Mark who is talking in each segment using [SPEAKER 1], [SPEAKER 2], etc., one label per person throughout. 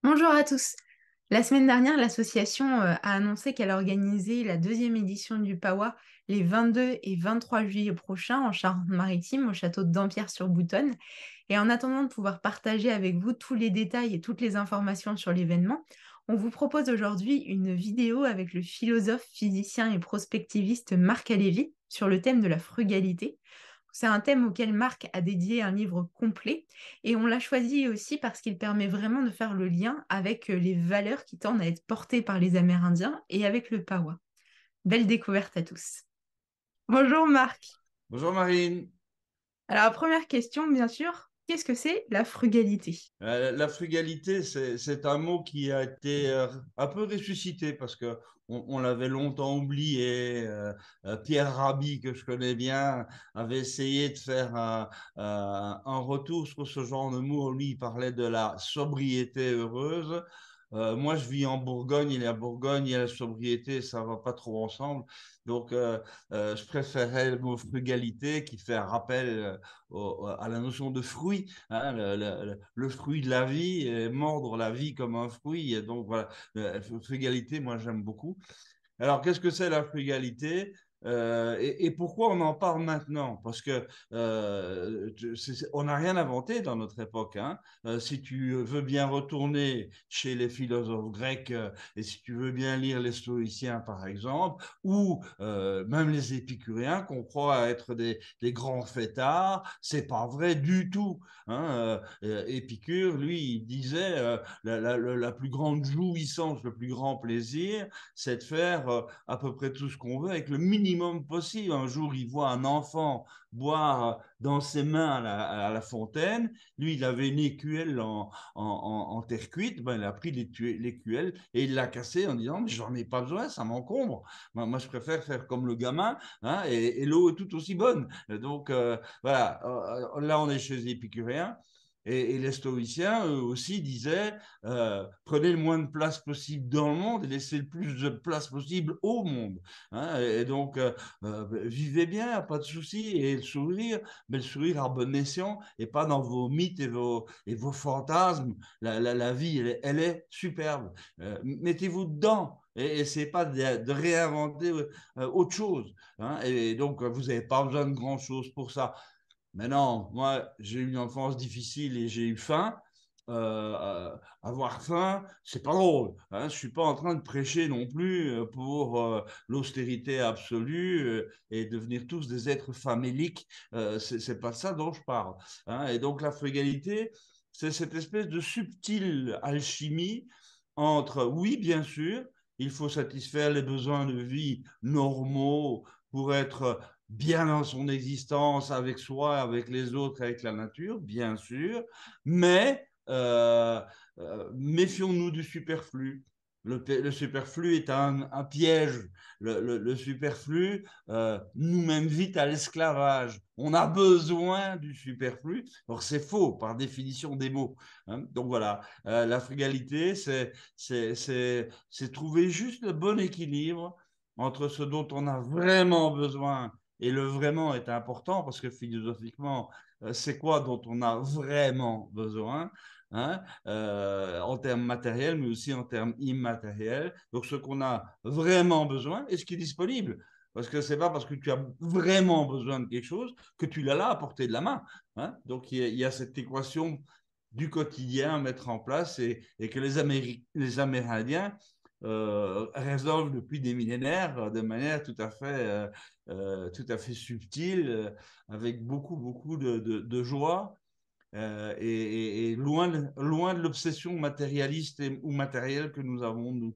[SPEAKER 1] Bonjour à tous. La semaine dernière, l'association a annoncé qu'elle organisait la deuxième édition du PAWA les 22 et 23 juillet prochains en Charente-Maritime, au château de Dampierre-sur-Boutonne. Et en attendant de pouvoir partager avec vous tous les détails et toutes les informations sur l'événement, on vous propose aujourd'hui une vidéo avec le philosophe, physicien et prospectiviste Marc Alévi sur le thème de la frugalité. C'est un thème auquel Marc a dédié un livre complet et on l'a choisi aussi parce qu'il permet vraiment de faire le lien avec les valeurs qui tendent à être portées par les Amérindiens et avec le Pawa. Belle découverte à tous. Bonjour Marc.
[SPEAKER 2] Bonjour Marine.
[SPEAKER 1] Alors, première question, bien sûr, qu'est-ce que c'est la frugalité?
[SPEAKER 2] La frugalité, c'est un mot qui a été un peu ressuscité parce que on l'avait longtemps oublié. Pierre Rabhi, que je connais bien, avait essayé de faire un retour sur ce genre de mot. Lui, il parlait de la sobriété heureuse. Moi, je vis en Bourgogne et la Bourgogne et la sobriété, ça va pas trop ensemble. Donc, je préférais le mot frugalité qui fait un rappel à la notion de fruit, hein, le fruit de la vie, et mordre la vie comme un fruit. Et donc voilà, la frugalité, moi j'aime beaucoup. Alors, qu'est-ce que c'est la frugalité? Et pourquoi on en parle maintenant? Parce que on n'a rien inventé dans notre époque, hein. Si tu veux bien retourner chez les philosophes grecs et si tu veux bien lire les stoïciens, par exemple, ou même les épicuriens qu'on croit être des grands fêtards, c'est pas vrai du tout, hein. Épicure, lui, il disait la plus grande jouissance, le plus grand plaisir, c'est de faire à peu près tout ce qu'on veut avec le minimum possible. Un jour, il voit un enfant boire dans ses mains à la fontaine. Lui, il avait une écuelle en terre cuite. Ben, il a pris l'écuelle et il l'a cassée en disant, mais j'en ai pas besoin, ça m'encombre. Moi, je préfère faire comme le gamin, hein, et l'eau est tout aussi bonne. Donc, voilà, là, on est chez les épicuriens. Et les stoïciens, eux aussi, disaient prenez le moins de place possible dans le monde et laissez le plus de place possible au monde, hein. Et donc, vivez bien, pas de souci. Et le sourire, mais le sourire à bon escient et pas dans vos mythes et vos fantasmes. La vie, elle est superbe. Mettez-vous dedans. Et essayez pas de réinventer autre chose, hein. Et donc, vous n'avez pas besoin de grand-chose pour ça. Mais non, moi, j'ai eu une enfance difficile et j'ai eu faim. Avoir faim, c'est pas drôle, hein. Je suis pas en train de prêcher non plus pour l'austérité absolue et devenir tous des êtres faméliques. C'est pas de ça dont je parle, hein. Et donc la frugalité, c'est cette espèce de subtile alchimie entre, oui, bien sûr, il faut satisfaire les besoins de vie normaux pour être bien dans son existence avec soi, avec les autres, avec la nature, bien sûr, mais méfions-nous du superflu. Le superflu est un piège. Le superflu nous mène vite à l'esclavage. On a besoin du superflu. Or, c'est faux par définition des mots, hein. Donc voilà, la frugalité, c'est trouver juste le bon équilibre entre ce dont on a vraiment besoin et le vraiment est important parce que philosophiquement, c'est quoi dont on a vraiment besoin, hein, en termes matériels, mais aussi en termes immatériels. Donc, ce qu'on a vraiment besoin et ce qui est disponible. Parce que c'est pas parce que tu as vraiment besoin de quelque chose que tu l'as là à portée de la main, hein. Donc, il y a cette équation du quotidien à mettre en place et que les Amérindiens résolvent depuis des millénaires de manière tout à fait subtile, avec beaucoup, beaucoup de joie et loin de l'obsession matérialiste ou matérielle que nous avons, nous.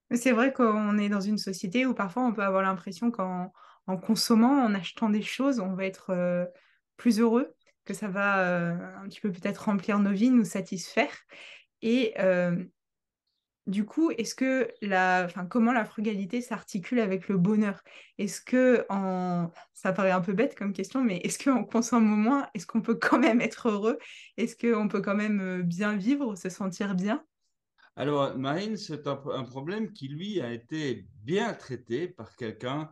[SPEAKER 1] Mais c'est vrai qu'on est dans une société où parfois on peut avoir l'impression qu'en consommant, en achetant des choses, on va être plus heureux, que ça va un petit peu peut-être remplir nos vies, nous satisfaire. Et du coup, enfin, comment la frugalité s'articule avec le bonheur? Ça paraît un peu bête comme question, mais est-ce qu'en consommant moins, est-ce qu'on peut quand même être heureux? Est-ce qu'on peut quand même bien vivre, se sentir bien?
[SPEAKER 2] Alors, Marine, c'est un problème qui, lui, a été bien traité par quelqu'un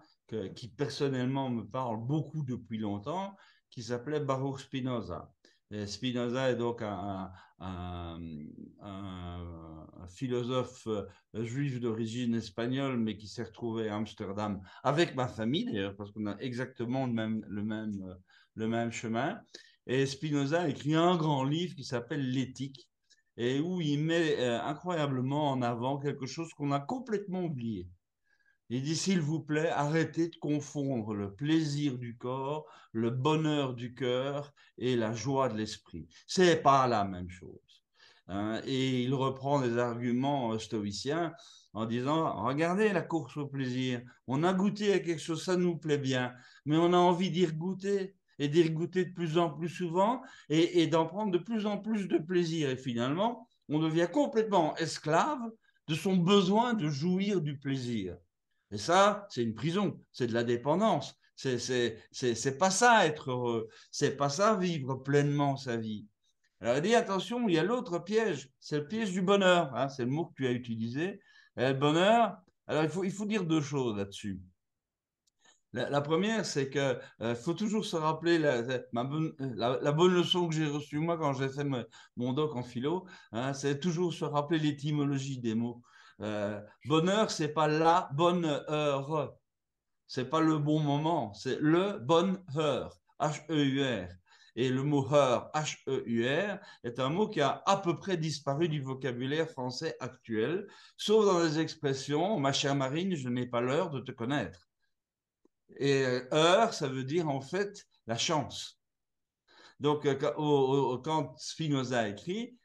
[SPEAKER 2] qui, personnellement, me parle beaucoup depuis longtemps, qui s'appelait Baruch Spinoza. Et Spinoza est donc un philosophe juif d'origine espagnole, mais qui s'est retrouvé à Amsterdam avec ma famille, d'ailleurs, parce qu'on a exactement le même chemin. Et Spinoza a écrit un grand livre qui s'appelle L'Éthique, et où il met incroyablement en avant quelque chose qu'on a complètement oublié. Il dit, s'il vous plaît, arrêtez de confondre le plaisir du corps, le bonheur du cœur et la joie de l'esprit. C'est pas la même chose. Hein. Et il reprend des arguments stoïciens en disant, regardez la course au plaisir. On a goûté à quelque chose, ça nous plaît bien, mais on a envie d'y regoûter et d'y regoûter de plus en plus souvent et d'en prendre de plus en plus de plaisir. Et finalement, on devient complètement esclave de son besoin de jouir du plaisir. Et ça, c'est une prison, c'est de la dépendance. C'est pas ça être heureux, c'est pas ça vivre pleinement sa vie. Alors il dit attention, il y a l'autre piège, c'est le piège du bonheur, hein, c'est le mot que tu as utilisé. Et le bonheur, alors il faut dire deux choses là-dessus. La première, c'est que faut toujours se rappeler la bonne leçon que j'ai reçue moi quand j'ai fait mon doc en philo, hein, c'est toujours se rappeler l'étymologie des mots. Bonheur, c'est pas la bonne heure, c'est pas le bon moment, c'est le bonne heure, H-E-U-R. Et le mot heure, H-E-U-R, est un mot qui a à peu près disparu du vocabulaire français actuel, sauf dans les expressions, ma chère Marine, je n'ai pas l'heure de te connaître. Et heure, ça veut dire en fait la chance. Donc, quand Spinoza écrit,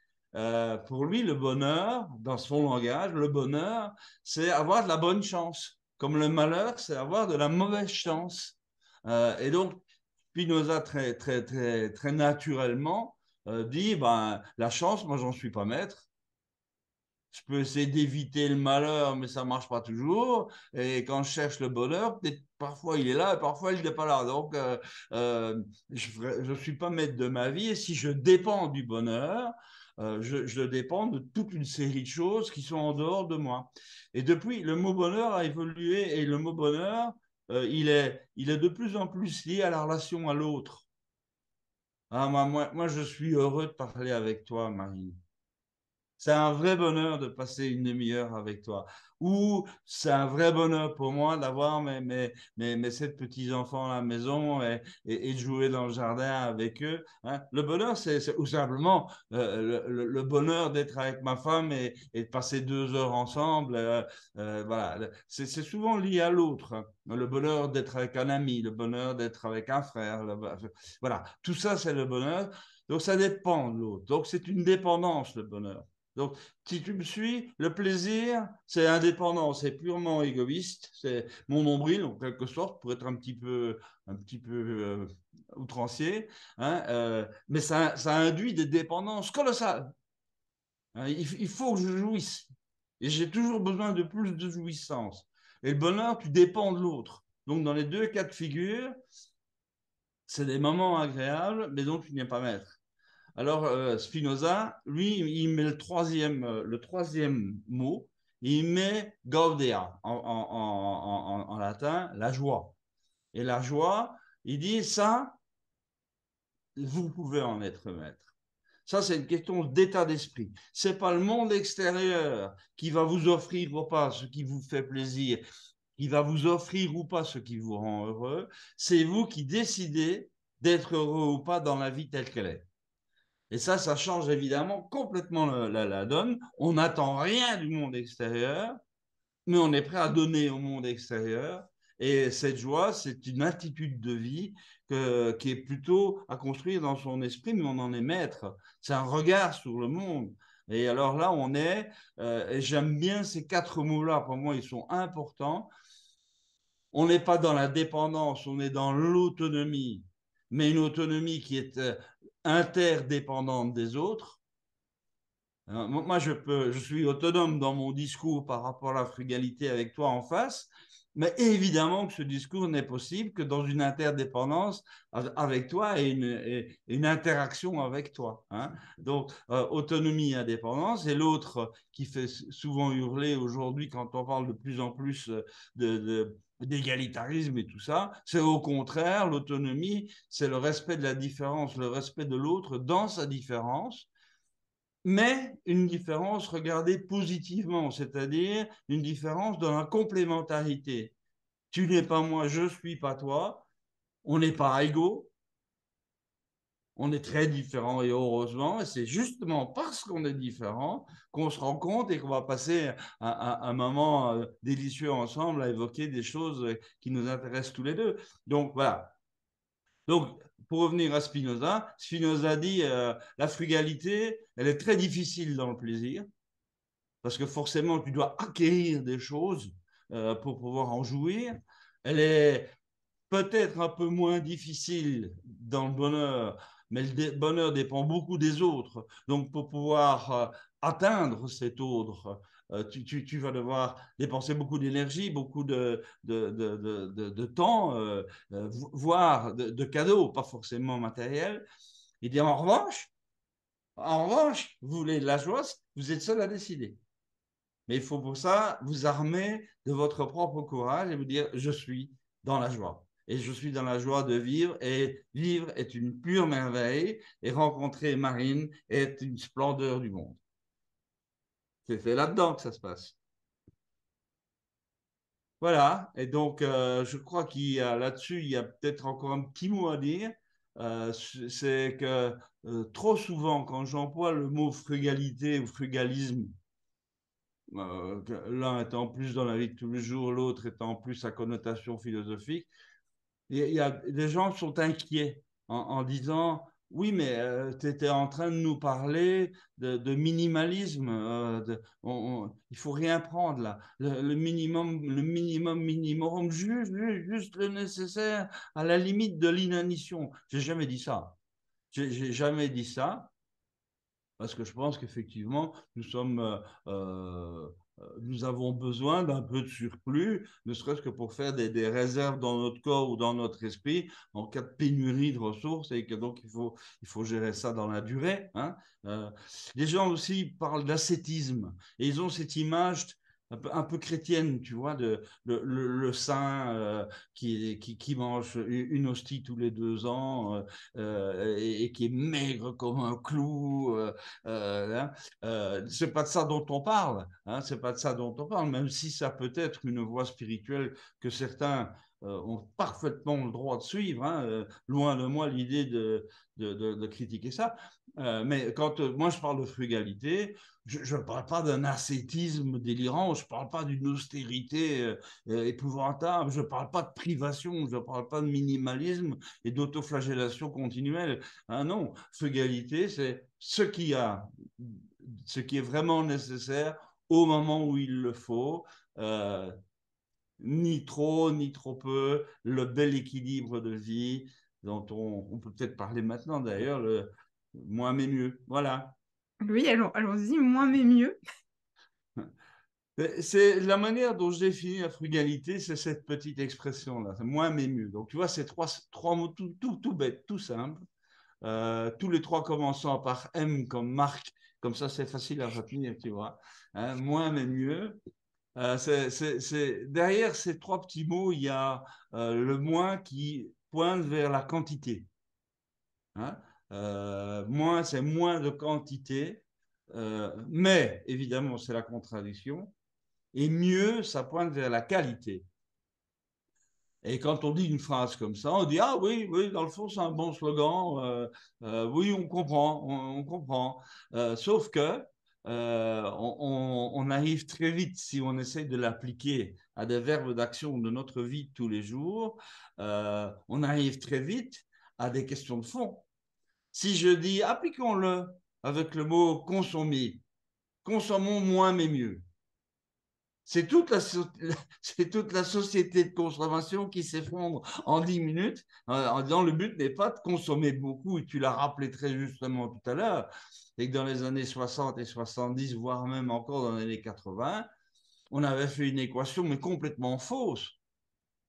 [SPEAKER 2] pour lui, le bonheur, dans son langage, le bonheur, c'est avoir de la bonne chance. Comme le malheur, c'est avoir de la mauvaise chance. Et donc, Spinoza, très naturellement, dit, ben, la chance, moi, j'en suis pas maître. Je peux essayer d'éviter le malheur, mais ça ne marche pas toujours. Et quand je cherche le bonheur, peut-être parfois il est là et parfois il n'est pas là. Donc, je ne suis pas maître de ma vie. Et si je dépends du bonheur, je dépends de toute une série de choses qui sont en dehors de moi. Et depuis, le mot bonheur a évolué et le mot bonheur, il est de plus en plus lié à la relation à l'autre. Ah, moi, je suis heureux de parler avec toi, Marie. C'est un vrai bonheur de passer une demi-heure avec toi. Ou c'est un vrai bonheur pour moi d'avoir mes 7 petits-enfants à la maison et de jouer dans le jardin avec eux. Hein. Le bonheur, c'est ou simplement le bonheur d'être avec ma femme et de passer 2 heures ensemble. Voilà. C'est souvent lié à l'autre. Hein. Le bonheur d'être avec un ami, le bonheur d'être avec un frère. Voilà. Tout ça, c'est le bonheur. Donc, ça dépend de l'autre. Donc, c'est une dépendance, le bonheur. Donc, si tu me suis, le plaisir, c'est indépendant, c'est purement égoïste, c'est mon nombril, en quelque sorte, pour être un petit peu outrancier, hein, mais ça induit des dépendances colossales. Hein, il faut que je jouisse. Et j'ai toujours besoin de plus de jouissance. Et le bonheur, tu dépends de l'autre. Donc, dans les deux cas de figure, c'est des moments agréables, mais donc tu n'es pas maître. Alors, Spinoza, lui, il met le troisième mot, il met gaudia en latin, la joie. Et la joie, il dit ça, vous pouvez en être maître. Ça, c'est une question d'état d'esprit. C'est pas le monde extérieur qui va vous offrir ou pas ce qui vous fait plaisir, qui va vous offrir ou pas ce qui vous rend heureux. C'est vous qui décidez d'être heureux ou pas dans la vie telle qu'elle est. Et ça change évidemment complètement la donne. On n'attend rien du monde extérieur, mais on est prêt à donner au monde extérieur. Et cette joie, c'est une attitude de vie qui est plutôt à construire dans son esprit, mais on en est maître. C'est un regard sur le monde. Et alors là, et j'aime bien ces 4 mots-là, pour moi, ils sont importants. On n'est pas dans la dépendance, on est dans l'autonomie, mais une autonomie qui est interdépendante des autres. Moi, je suis autonome dans mon discours par rapport à la frugalité avec toi en face, mais évidemment que ce discours n'est possible que dans une interdépendance avec toi et une interaction avec toi. Hein. Donc, autonomie et indépendance. Et l'autre qui fait souvent hurler aujourd'hui quand on parle de plus en plus d'égalitarisme et tout ça, c'est au contraire l'autonomie, c'est le respect de la différence, le respect de l'autre dans sa différence mais une différence regardée positivement, c'est-à-dire une différence dans la complémentarité. Tu n'es pas moi, je ne suis pas toi, on n'est pas égaux, on est très différents et heureusement, et c'est justement parce qu'on est différents qu'on se rend compte et qu'on va passer un moment délicieux ensemble à évoquer des choses qui nous intéressent tous les deux. Donc voilà. Donc, pour revenir à Spinoza, Spinoza dit la frugalité, elle est très difficile dans le plaisir, parce que forcément, tu dois acquérir des choses pour pouvoir en jouir. Elle est peut-être un peu moins difficile dans le bonheur, mais le bonheur dépend beaucoup des autres. Donc, pour pouvoir atteindre cet autre, tu vas devoir dépenser beaucoup d'énergie, beaucoup de temps, voire de cadeaux, pas forcément matériels. Et bien, en revanche, vous voulez de la joie, vous êtes seul à décider. Mais il faut pour ça vous armer de votre propre courage et vous dire, je suis dans la joie. Et je suis dans la joie de vivre. Et vivre est une pure merveille. Et rencontrer Marine est une splendeur du monde. C'est là-dedans que ça se passe. Voilà. Et donc, je crois qu'il y a là-dessus, il y a peut-être encore un petit mot à dire. C'est que trop souvent, quand j'emploie le mot frugalité ou frugalisme, l'un étant plus dans la vie de tous les jours, l'autre étant plus à connotation philosophique, des gens sont inquiets en disant oui, mais tu étais en train de nous parler de minimalisme. Il faut rien prendre là. Le minimum, juste le nécessaire, à la limite de l'inanition. J'ai jamais dit ça. J'ai jamais dit ça. Parce que je pense qu'effectivement, nous avons besoin d'un peu de surplus, ne serait-ce que pour faire des réserves dans notre corps ou dans notre esprit en cas de pénurie de ressources et que donc il faut gérer ça dans la durée. Hein. Euh, les gens aussi parlent d'ascétisme et ils ont cette image un peu chrétienne, tu vois, le saint qui mange une hostie tous les 2 ans et qui est maigre comme un clou. Hein, c'est pas de ça dont on parle, hein, c'est pas de ça dont on parle, même si ça peut être une voie spirituelle que certains ont parfaitement le droit de suivre. Hein, loin de moi l'idée de critiquer ça. Mais quand moi je parle de frugalité, je ne parle pas d'un ascétisme délirant, je ne parle pas d'une austérité épouvantable, je ne parle pas de privation, je ne parle pas de minimalisme et d'autoflagellation continuelle. Ah non, frugalité, c'est ce qui est vraiment nécessaire au moment où il le faut. Euh, Ni trop, ni trop peu, le bel équilibre de vie dont on peut peut-être parler maintenant d'ailleurs, le moins mais mieux. Voilà.
[SPEAKER 1] Oui, allons-y, moins mais mieux.
[SPEAKER 2] C'est la manière dont je définis la frugalité, c'est cette petite expression-là, c'est moins mais mieux. Donc tu vois, c'est trois mots tout bêtes, tout simples. Tous les trois commençant par M comme marque, comme ça c'est facile à retenir, tu vois. Hein, moins mais mieux. Derrière ces trois petits mots, il y a le moins qui pointe vers la quantité. Hein. Moins, c'est moins de quantité, mais évidemment, c'est la contradiction. Et mieux, ça pointe vers la qualité. Et quand on dit une phrase comme ça, on dit ah oui, oui, dans le fond, c'est un bon slogan. Oui, on comprend, on comprend. Sauf que on arrive très vite, si on essaye de l'appliquer à des verbes d'action de notre vie de tous les jours, on arrive très vite à des questions de fond. Si je dis appliquons-le avec le mot consommer, consommons moins mais mieux. C'est toute la, c'est toute la société de consommation qui s'effondre en 10 minutes en disant le but n'est pas de consommer beaucoup, et tu l'as rappelé très justement tout à l'heure, et que dans les années 60 et 70, voire même encore dans les années 80, on avait fait une équation mais complètement fausse.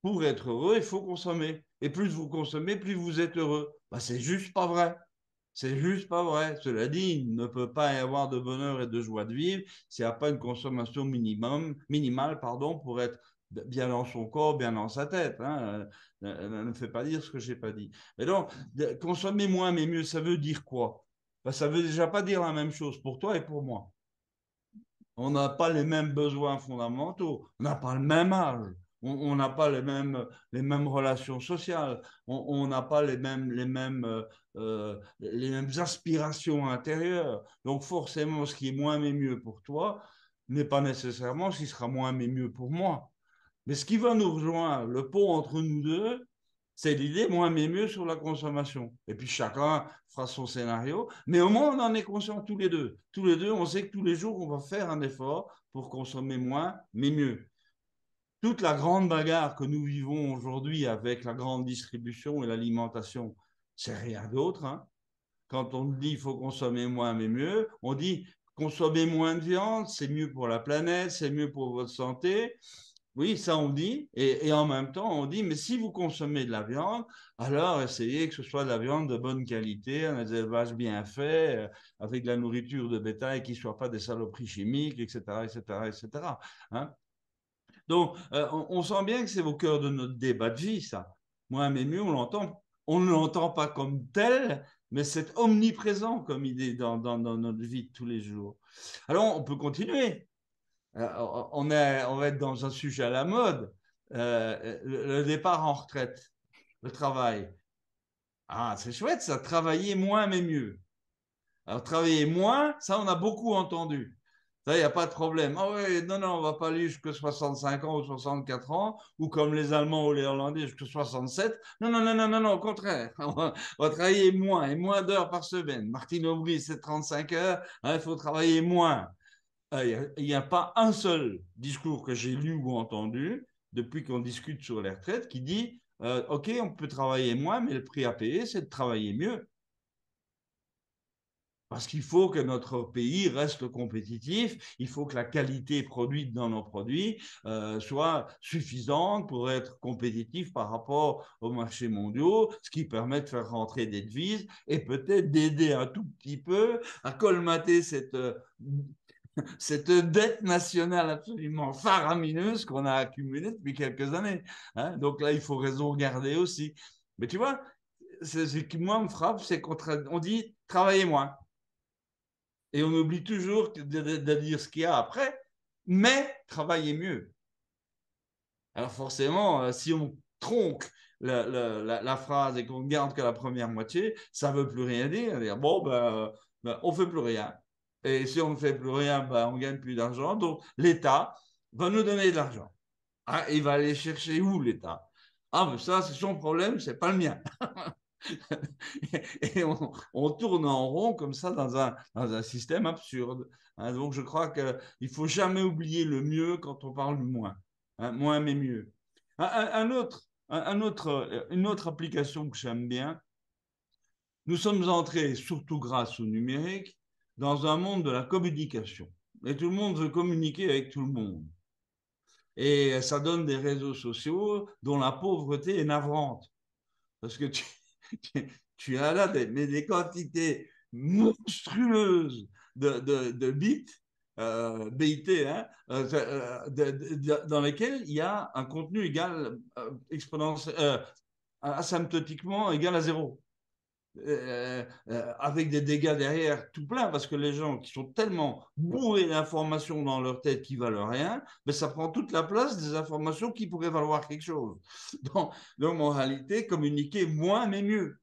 [SPEAKER 2] Pour être heureux, il faut consommer. Et plus vous consommez, plus vous êtes heureux. Ben, c'est juste pas vrai. C'est juste pas vrai. Cela dit, il ne peut pas y avoir de bonheur et de joie de vivre s'il n'y a pas une consommation minimale pour être bien dans son corps, bien dans sa tête. Hein. Ne me fais pas dire ce que je n'ai pas dit. Mais donc, consommer moins mais mieux, ça veut dire quoi? ben, ça ne veut déjà pas dire la même chose pour toi et pour moi. On n'a pas les mêmes besoins fondamentaux, on n'a pas le même âge, on n'a pas les mêmes relations sociales, on n'a pas les mêmes aspirations intérieures. Donc forcément, ce qui est moins mais mieux pour toi n'est pas nécessairement ce qui sera moins mais mieux pour moi. Mais ce qui va nous rejoindre, le pont entre nous deux, c'est l'idée moins mais mieux sur la consommation. Et puis chacun fera son scénario, mais au moins on en est conscient tous les deux. Tous les deux, on sait que tous les jours, on va faire un effort pour consommer moins mais mieux. Toute la grande bagarre que nous vivons aujourd'hui avec la grande distribution et l'alimentation, c'est rien d'autre, hein. Quand on dit qu'il faut consommer moins mais mieux, on dit consommer moins de viande, c'est mieux pour la planète, c'est mieux pour votre santé. Oui, ça on dit, et en même temps on dit, mais si vous consommez de la viande, alors essayez que ce soit de la viande de bonne qualité, un élevage bien fait, avec de la nourriture de bétail qui ne soit pas des saloperies chimiques, etc., etc., etc. Hein. Donc, on sent bien que c'est au cœur de notre débat de vie, ça. Moi, mais mieux, on ne l'entend pas comme tel, mais c'est omniprésent comme idée dans notre vie de tous les jours. Alors, on peut continuer. On va être dans un sujet à la mode, le départ en retraite, le travail. Ah, c'est chouette ça, travailler moins mais mieux. Alors, travailler moins, ça, on a beaucoup entendu. Ça, il n'y a pas de problème. Ah oui, non, non, on ne va pas aller jusqu'à 65 ans ou 64 ans, ou comme les Allemands ou les Hollandais jusqu'à 67. Non, non, non, non, non, non, au contraire. On va travailler moins et moins d'heures par semaine. Martine Aubry, c'est 35 heures. Hein, il faut travailler moins. Il n'y a pas un seul discours que j'ai lu ou entendu depuis qu'on discute sur les retraites qui dit OK, on peut travailler moins, mais le prix à payer, c'est de travailler mieux. Parce qu'il faut que notre pays reste compétitif, il faut que la qualité produite dans nos produits soit suffisante pour être compétitif par rapport aux marchés mondiaux, ce qui permet de faire rentrer des devises et peut-être d'aider un tout petit peu à colmater cette dette nationale absolument faramineuse qu'on a accumulée depuis quelques années. Hein. Donc là, il faut raison garder aussi. Mais tu vois, ce qui, moi, me frappe, c'est qu'on dit travaillez moins. Et on oublie toujours de dire ce qu'il y a après, mais travaillez mieux. Alors forcément, si on tronque la phrase et qu'on ne garde que la première moitié, ça ne veut plus rien dire. Dire bon, on ne fait plus rien. Et si on ne fait plus rien, ben, on ne gagne plus d'argent. Donc l'État va nous donner de l'argent. Ah, il va aller chercher où l'État? Ah, mais ça, c'est son problème, c'est pas le mien. Et on tourne en rond comme ça dans un système absurde. Hein. Donc je crois qu'il ne faut jamais oublier le mieux quand on parle du moins. Hein, moins mais mieux. Une autre application que j'aime bien, nous sommes entrés, surtout grâce au numérique, dans un monde de la communication. Et tout le monde veut communiquer avec tout le monde. Et ça donne des réseaux sociaux dont la pauvreté est navrante. Parce que tu as là des quantités monstrueuses de bits, BIT, hein, dans lesquels il y a un contenu égal, asymptotiquement égal à zéro. Avec des dégâts derrière tout plein, parce que les gens qui sont tellement bourrés d'informations dans leur tête qui valent rien, mais ça prend toute la place des informations qui pourraient valoir quelque chose. Donc en réalité, communiquer moins mais mieux.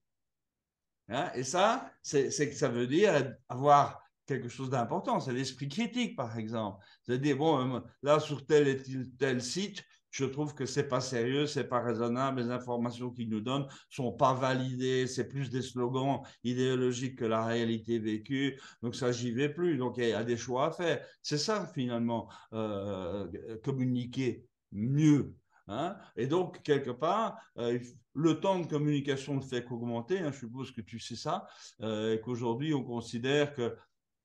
[SPEAKER 2] Hein, et ça, ça veut dire avoir quelque chose d'important, c'est l'esprit critique, par exemple. C'est-à-dire, bon, là, sur tel et tel site, je trouve que c'est pas sérieux, c'est pas raisonnable, les informations qu'ils nous donnent sont pas validées, c'est plus des slogans idéologiques que la réalité vécue, donc ça, j'y vais plus. Donc, il y a des choix à faire. C'est ça, finalement, communiquer mieux. Hein. Et donc, quelque part, le temps de communication ne fait qu'augmenter, hein, je suppose que tu sais ça, et qu'aujourd'hui, on considère que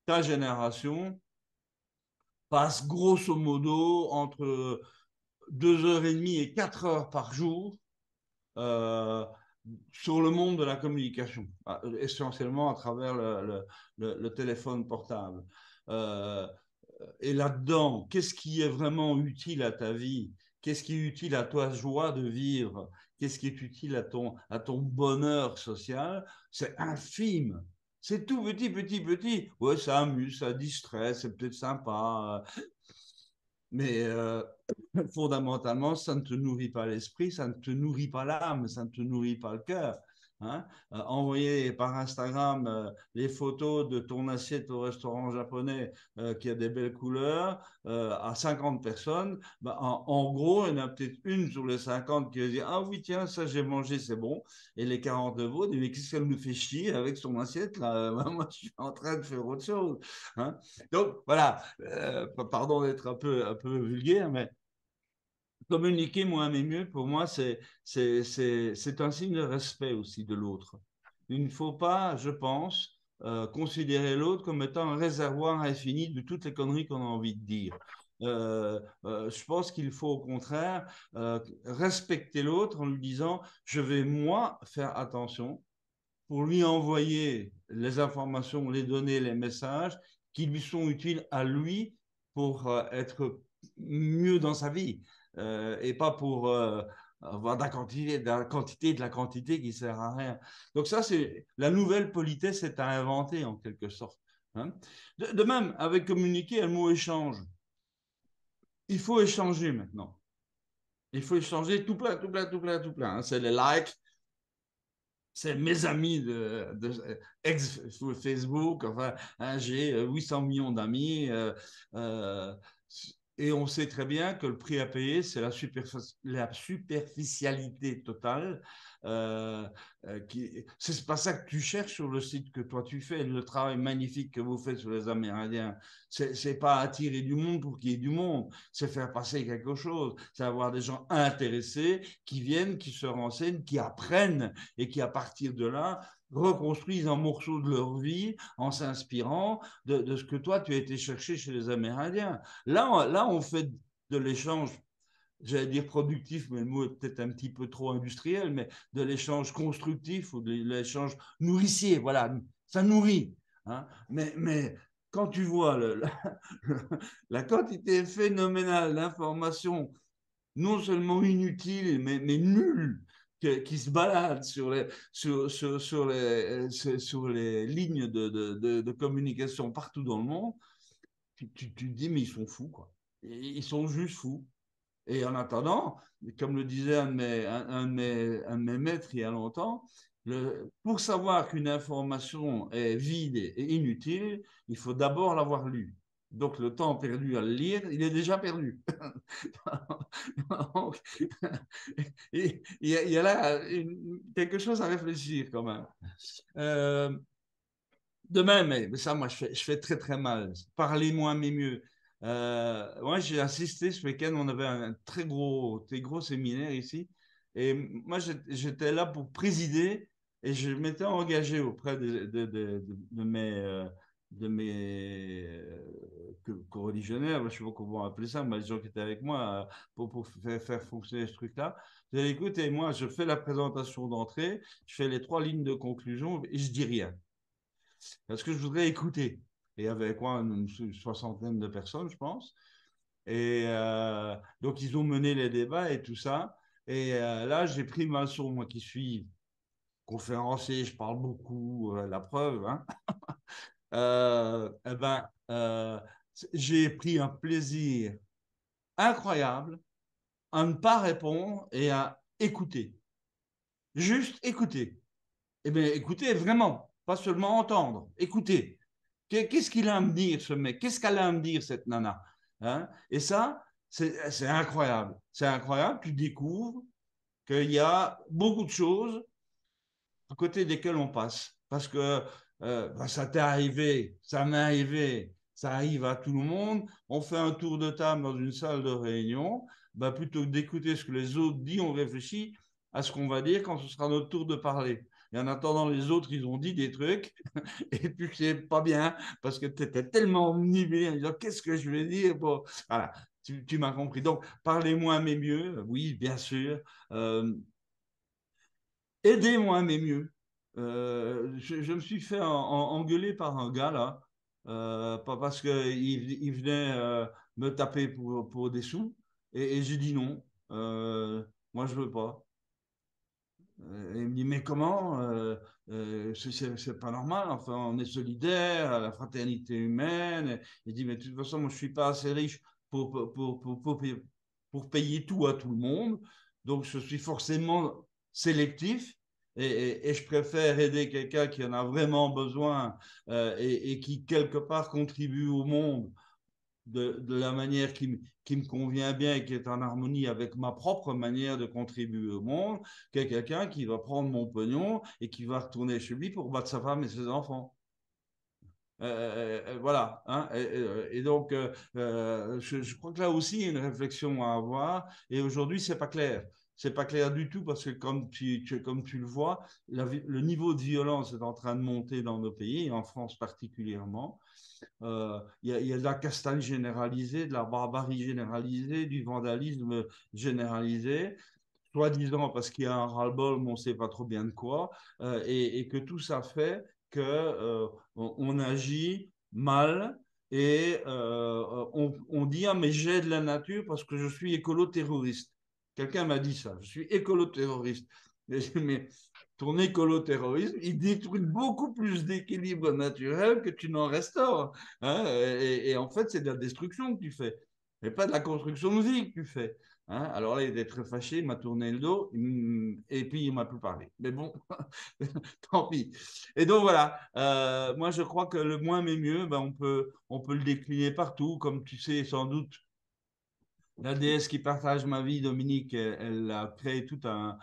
[SPEAKER 2] ta génération passe grosso modo entre 2h30 et 4 heures par jour euh, sur le monde de la communication, essentiellement à travers le téléphone portable. Euh, et là-dedans, qu'est-ce qui est vraiment utile à ta vie? Qu'est-ce qui est utile à ta joie de vivre? Qu'est-ce qui est utile à ton bonheur social? C'est infime. C'est tout petit, petit, petit. Ouais, ça amuse, ça distrait, c'est peut-être sympa. Mais fondamentalement, ça ne te nourrit pas l'esprit, ça ne te nourrit pas l'âme, ça ne te nourrit pas le cœur. Hein. Envoyer par Instagram les photos de ton assiette au restaurant japonais qui a des belles couleurs à 50 personnes, bah, en gros, il y en a peut-être une sur les 50 qui va dire ah oui, tiens, ça j'ai mangé, c'est bon. Et les 40 autres, mais qu'est-ce qu'elle nous fait chier avec son assiette là? Moi, je suis en train de faire autre chose. Hein. Donc voilà, pardon d'être un peu vulgaire, mais communiquer moins mais mieux, pour moi, c'est un signe de respect aussi de l'autre. Il ne faut pas, je pense, considérer l'autre comme étant un réservoir infini de toutes les conneries qu'on a envie de dire. Je pense qu'il faut au contraire respecter l'autre en lui disant, je vais moi faire attention pour lui envoyer les informations, les données, les messages qui lui sont utiles à lui pour être mieux dans sa vie et pas pour avoir de la quantité qui ne sert à rien. Donc ça, c'est la nouvelle politesse est à inventer en quelque sorte. Hein. De même, avec communiquer, il y a le mot échange. Il faut échanger maintenant. Il faut échanger tout plein, tout plein, tout plein, tout plein. Hein. C'est les likes, c'est mes amis ex Facebook. Enfin, hein, j'ai 800 millions d'amis. Euh, et on sait très bien que le prix à payer, c'est la superficialité totale. Euh, c'est pas ça que tu cherches sur le site que toi tu fais. Le travail magnifique que vous faites sur les Amérindiens, c'est pas attirer du monde pour qu'il y ait du monde. C'est faire passer quelque chose. C'est avoir des gens intéressés qui viennent, qui se renseignent, qui apprennent et qui, à partir de là, reconstruisent un morceau de leur vie en s'inspirant de ce que toi, tu as été chercher chez les Amérindiens. Là, on fait de l'échange, j'allais dire productif, mais le mot est peut-être un petit peu trop industriel, mais de l'échange constructif ou de l'échange nourricier. Voilà, ça nourrit. Hein. Mais quand tu vois la quantité phénoménale d'informations non seulement inutile, mais nul, qui se balade sur les lignes de communication partout dans le monde, tu te dis, mais ils sont fous, quoi. Ils sont juste fous. Et en attendant, comme le disait un de mes maîtres il y a longtemps, pour savoir qu'une information est vide et inutile, il faut d'abord l'avoir lue. Donc le temps perdu à le lire, il est déjà perdu. Donc, il y a là quelque chose à réfléchir quand même. Euh, de même, mais ça, moi, je fais très, très mal. Parler moins, mais mieux. Moi, j'ai assisté ce week-end, on avait un très gros séminaire ici. Et moi, j'étais là pour présider et je m'étais engagé auprès de mes co-religionnaires, je ne sais pas comment on va appeler ça, mais les gens qui étaient avec moi pour faire fonctionner ce truc-là. J'ai dit, écoutez, moi, je fais la présentation d'entrée, je fais les 3 lignes de conclusion et je dis rien. Parce que je voudrais écouter. Et il y avait quoi, une soixantaine de personnes, je pense. Et donc, ils ont mené les débats et tout ça. Et là, j'ai pris ma leçon, moi qui suis conférencier, je parle beaucoup, la preuve. Hein. Eh ben, j'ai pris un plaisir incroyable à ne pas répondre et à écouter. Juste écouter. Eh bien, écoutez vraiment, pas seulement entendre, écouter. Qu'est-ce qu'il a à me dire, ce mec? Qu'est-ce qu'elle a à me dire, cette nana? Hein. Et ça, c'est incroyable. C'est incroyable. Tu découvres qu'il y a beaucoup de choses à côté desquelles on passe. Parce que ben, ça t'est arrivé, ça m'est arrivé, ça arrive à tout le monde. On fait un tour de table dans une salle de réunion. Ben, plutôt que d'écouter ce que les autres disent, on réfléchit à ce qu'on va dire quand ce sera notre tour de parler. Et en attendant, les autres, ils ont dit des trucs, et puis c'est pas bien, parce que tu étais tellement omnibulé en disant qu'est-ce que je vais dire. Bon, voilà, tu m'as compris. Donc, parlez-moi, mais mieux, oui, bien sûr. Euh, Aidez-moi, mais mieux. Je me suis fait engueuler par un gars là, pas parce qu'il il venait me taper pour des sous, et j'ai dit non. Moi, je veux pas. Il me dit, mais comment c'est pas normal, enfin, on est solidaire, la fraternité humaine. Il dit, mais de toute façon, moi, je suis pas assez riche pour payer tout à tout le monde. Donc, je suis forcément sélectif et je préfère aider quelqu'un qui en a vraiment besoin et qui, quelque part, contribue au monde de la manière qui me convient bien et qui est en harmonie avec ma propre manière de contribuer au monde, que quelqu'un qui va prendre mon pognon et qui va retourner chez lui pour battre sa femme et ses enfants. Voilà. Hein, et donc, je crois que là aussi, il y a une réflexion à avoir. Et aujourd'hui, c'est pas clair. C'est pas clair du tout parce que comme tu le vois, le niveau de violence est en train de monter dans nos pays, et en France particulièrement. Y a de la castagne généralisée, de la barbarie généralisée, du vandalisme généralisé, soi-disant parce qu'il y a un ras-le-bol, mais on ne sait pas trop bien de quoi, et que tout ça fait que on agit mal et on dit ah mais j'aide la nature parce que je suis écolo-terroriste. Quelqu'un m'a dit ça, je suis écolo-terroriste. Mais ton écolo-terrorisme, il détruit beaucoup plus d'équilibre naturel que tu n'en restaures. Hein, et en fait, c'est de la destruction que tu fais, mais pas de la construction de vie que tu fais. Hein. Alors là, il était très fâché, il m'a tourné le dos, et puis il m'a plus parlé. Mais bon, tant pis. Et donc voilà, moi je crois que le moins mais mieux, ben, on peut le décliner partout, comme tu sais sans doute. La déesse qui partage ma vie, Dominique, elle a créé toute une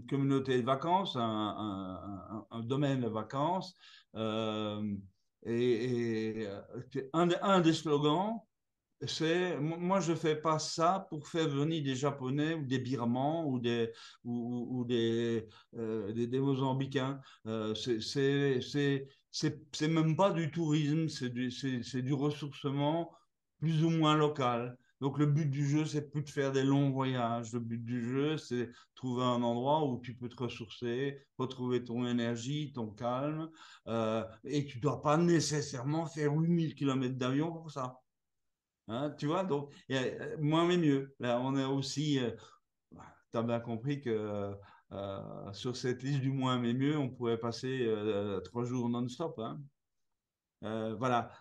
[SPEAKER 2] communauté de vacances, un domaine de vacances. Euh, un des slogans, c'est moi je fais pas ça pour faire venir des Japonais ou des Birmans ou des Mozambicains. C'est même pas du tourisme, c'est du ressourcement plus ou moins local. Donc le but du jeu, c'est plus de faire des longs voyages. Le but du jeu, c'est trouver un endroit où tu peux te ressourcer, retrouver ton énergie, ton calme, et tu dois pas nécessairement faire 8000 km d'avion pour ça. Hein, tu vois, donc, moins mais mieux. Là, on est aussi, tu as bien compris que sur cette liste du moins mais mieux, on pourrait passer 3 jours non-stop. Hein. Voilà.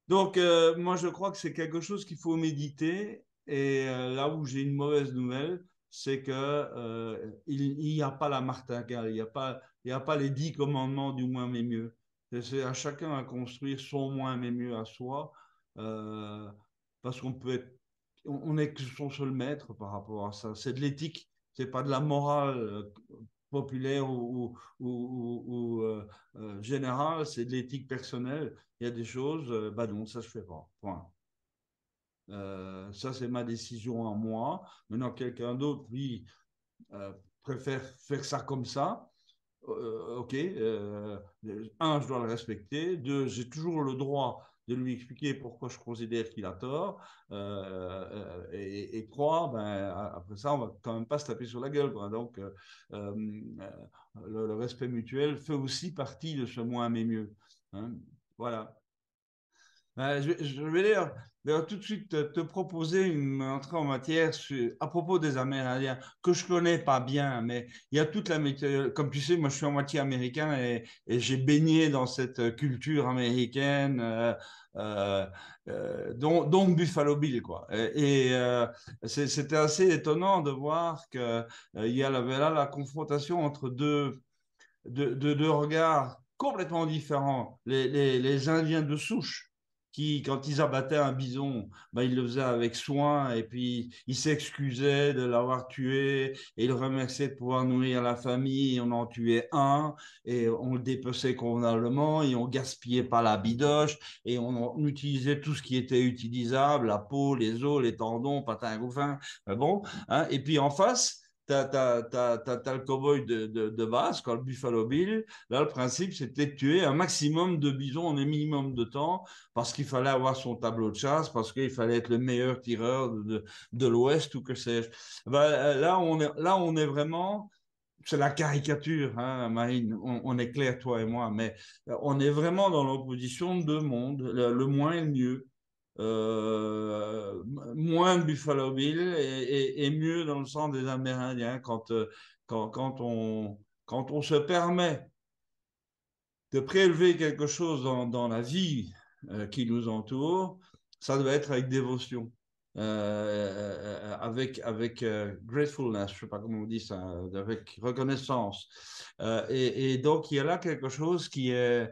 [SPEAKER 2] Donc, moi, je crois que c'est quelque chose qu'il faut méditer. Et là où j'ai une mauvaise nouvelle, c'est que il n'y a pas la martingale, il y a pas les 10 commandements du moins mais mieux. C'est à chacun à construire son moins mais mieux à soi, euh, parce qu'on peut être, on est que son seul maître par rapport à ça. C'est de l'éthique, c'est pas de la morale populaire ou générale, c'est de l'éthique personnelle. Il y a des choses, bah non, ça je fais pas. Point. Ça, c'est ma décision à moi. Maintenant, quelqu'un d'autre, lui, euh, préfère faire ça comme ça. Ok. Je dois le respecter. Deux, j'ai toujours le droit de lui expliquer pourquoi je considère qu'il a tort. Et trois, ben, après ça, on va quand même pas se taper sur la gueule. Quoi. Donc, euh, le respect mutuel fait aussi partie de ce moins mais mieux. Hein. Voilà. Je vais d'ailleurs tout de suite te proposer une entrée en matière à propos des Amérindiens, que je connais pas bien, mais il y a toute la météo. Comme tu sais, moi je suis en moitié américain et j'ai baigné dans cette culture américaine, dont Buffalo Bill, quoi. C'était assez étonnant de voir que il y avait là la confrontation entre deux regards complètement différents. Les Indiens de souche, qui, quand ils abattaient un bison, ben, ils le faisaient avec soin et puis ils s'excusaient de l'avoir tué et ils remerciaient de pouvoir nourrir la famille. Et on en tuait un et on le dépeçait convenablement et on gaspillait pas la bidoche et on utilisait tout ce qui était utilisable, la peau, les os, les tendons, patins, couffins. Bon, hein. Et puis en face, t'as le cowboy de base, quoi, le Buffalo Bill. Là, le principe, c'était de tuer un maximum de bisons en un minimum de temps parce qu'il fallait avoir son tableau de chasse, parce qu'il fallait être le meilleur tireur de l'Ouest ou que sais-je. Ben, là, on est vraiment, c'est la caricature, hein, Marine, on est clair, toi et moi, mais on est vraiment dans l'opposition de deux mondes, le moins et le mieux. moins de Buffalo Bill et mieux dans le sens des Amérindiens quand on se permet de prélever quelque chose dans la vie qui nous entoure, ça doit être avec dévotion, avec gratefulness, je ne sais pas comment on dit ça, avec reconnaissance. Et donc, il y a là quelque chose qui est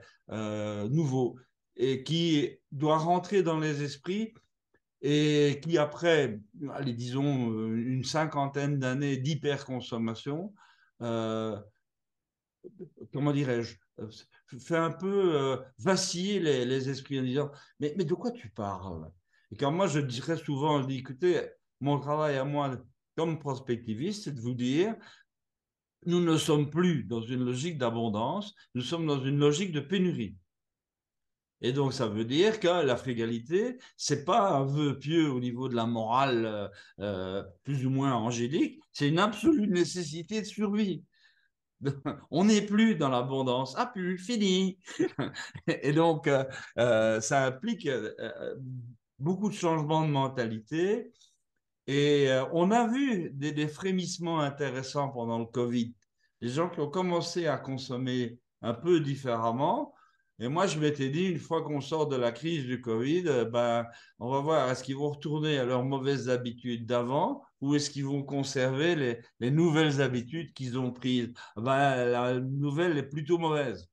[SPEAKER 2] nouveau et qui doit rentrer dans les esprits et qui, après, allez, disons, une cinquantaine d'années d'hyperconsommation, euh, comment dirais-je, fait un peu vaciller les esprits en disant, mais de quoi tu parles? Et quand moi, je dirais souvent, je dis, écoutez, mon travail à moi, comme prospectiviste, c'est de vous dire, nous ne sommes plus dans une logique d'abondance, nous sommes dans une logique de pénurie. Et donc, ça veut dire que la frugalité, c'est pas un vœu pieux au niveau de la morale plus ou moins angélique, c'est une absolue nécessité de survie. On n'est plus dans l'abondance. Ah, plus, fini. Et donc, ça implique beaucoup de changements de mentalité. Et on a vu des frémissements intéressants pendant le Covid. Les gens qui ont commencé à consommer un peu différemment. Et moi, je m'étais dit, une fois qu'on sort de la crise du Covid, ben, on va voir, est-ce qu'ils vont retourner à leurs mauvaises habitudes d'avant ou est-ce qu'ils vont conserver les nouvelles habitudes qu'ils ont prises? Ben, la nouvelle est plutôt mauvaise.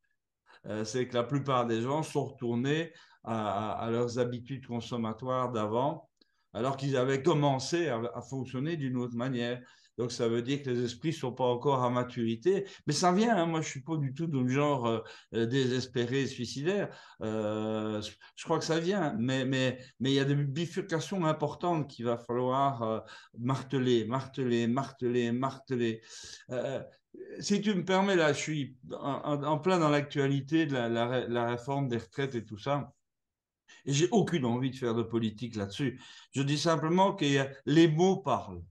[SPEAKER 2] C'est que la plupart des gens sont retournés à leurs habitudes consommatoires d'avant, alors qu'ils avaient commencé à fonctionner d'une autre manière. Donc, ça veut dire que les esprits ne sont pas encore à maturité. Mais ça vient, hein. Moi, je ne suis pas du tout dans le genre désespéré, suicidaire. Je crois que ça vient. Mais il y a des bifurcations importantes qu'il va falloir marteler, marteler, marteler, marteler. Euh, Si tu me permets, là, je suis en plein dans l'actualité de la réforme des retraites et tout ça. Et j'ai aucune envie de faire de politique là-dessus. Je dis simplement que les mots parlent.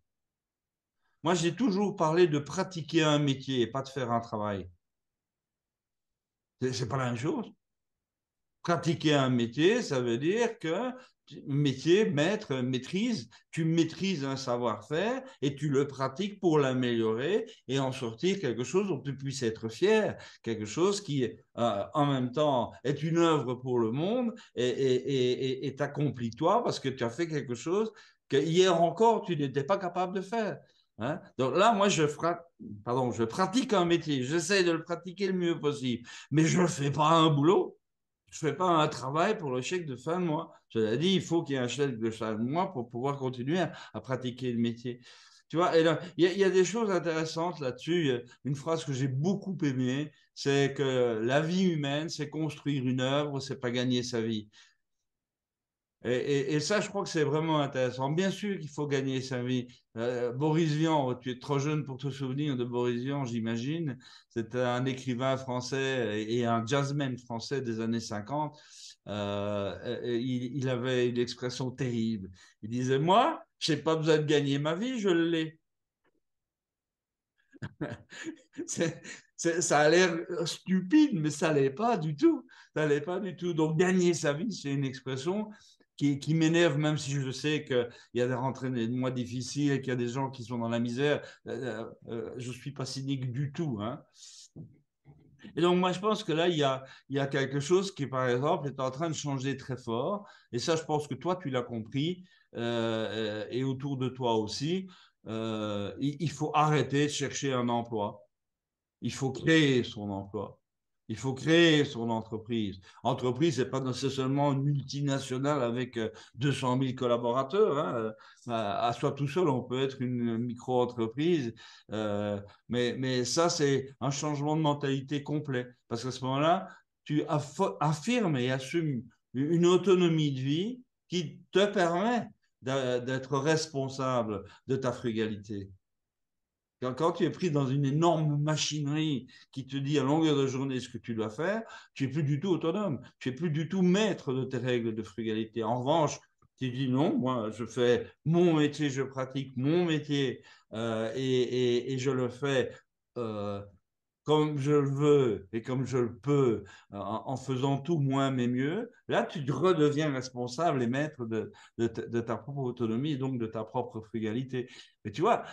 [SPEAKER 2] Moi, j'ai toujours parlé de pratiquer un métier et pas de faire un travail. C'est pas la même chose. Pratiquer un métier, ça veut dire que métier, maître, maîtrise, tu maîtrises un savoir-faire et tu le pratiques pour l'améliorer et en sortir quelque chose dont tu puisses être fier, quelque chose qui, en même temps, est une œuvre pour le monde et t'accomplit toi parce que tu as fait quelque chose que hier encore tu n'étais pas capable de faire. Hein? Donc là, moi, je pratique un métier, j'essaie de le pratiquer le mieux possible, mais je ne fais pas un boulot. Je ne fais pas un travail pour le chèque de fin de mois. Je l'ai dit, il faut qu'il y ait un chèque de fin de mois pour pouvoir continuer à pratiquer le métier. Tu vois, et là, il y a des choses intéressantes là-dessus. Une phrase que j'ai beaucoup aimée, c'est que la vie humaine, c'est construire une œuvre, c'est pas gagner sa vie. Et ça, je crois que c'est vraiment intéressant. Bien sûr qu'il faut gagner sa vie. Boris Vian, tu es trop jeune pour te souvenir de Boris Vian, j'imagine. C'était un écrivain français et un jazzman français des années 50. Il avait une expression terrible. Il disait, moi, je n'ai pas besoin de gagner ma vie, je l'ai. C'est- Ça a l'air stupide, mais ça l'est pas du tout. Ça l'est pas du tout. Donc, gagner sa vie, c'est une expression qui m'énerve, même si je sais qu'il y a des rentrées de mois difficiles et qu'il y a des gens qui sont dans la misère. Je suis pas cynique du tout, hein. Et donc, moi, je pense que là, il y a quelque chose qui, par exemple, est en train de changer très fort. Et ça, je pense que toi, tu l'as compris, et autour de toi aussi. Il faut arrêter de chercher un emploi. Il faut créer son emploi. Il faut créer son entreprise. Entreprise, c'est pas nécessairement une multinationale avec 200 000 collaborateurs, hein. À soi tout seul, on peut être une micro-entreprise. Mais ça, c'est un changement de mentalité complet. Parce qu'à ce moment-là, tu affirmes et assumes une autonomie de vie qui te permet d'être responsable de ta frugalité. Quand tu es pris dans une énorme machinerie qui te dit à longueur de journée ce que tu dois faire, tu es plus du tout autonome. Tu es plus du tout maître de tes règles de frugalité. En revanche, tu dis non, moi je fais mon métier, je pratique mon métier et je le fais euh, comme je le veux et comme je le peux, en faisant tout moins mais mieux, là, tu redeviens responsable et maître de ta propre autonomie et donc de ta propre frugalité. Mais tu vois,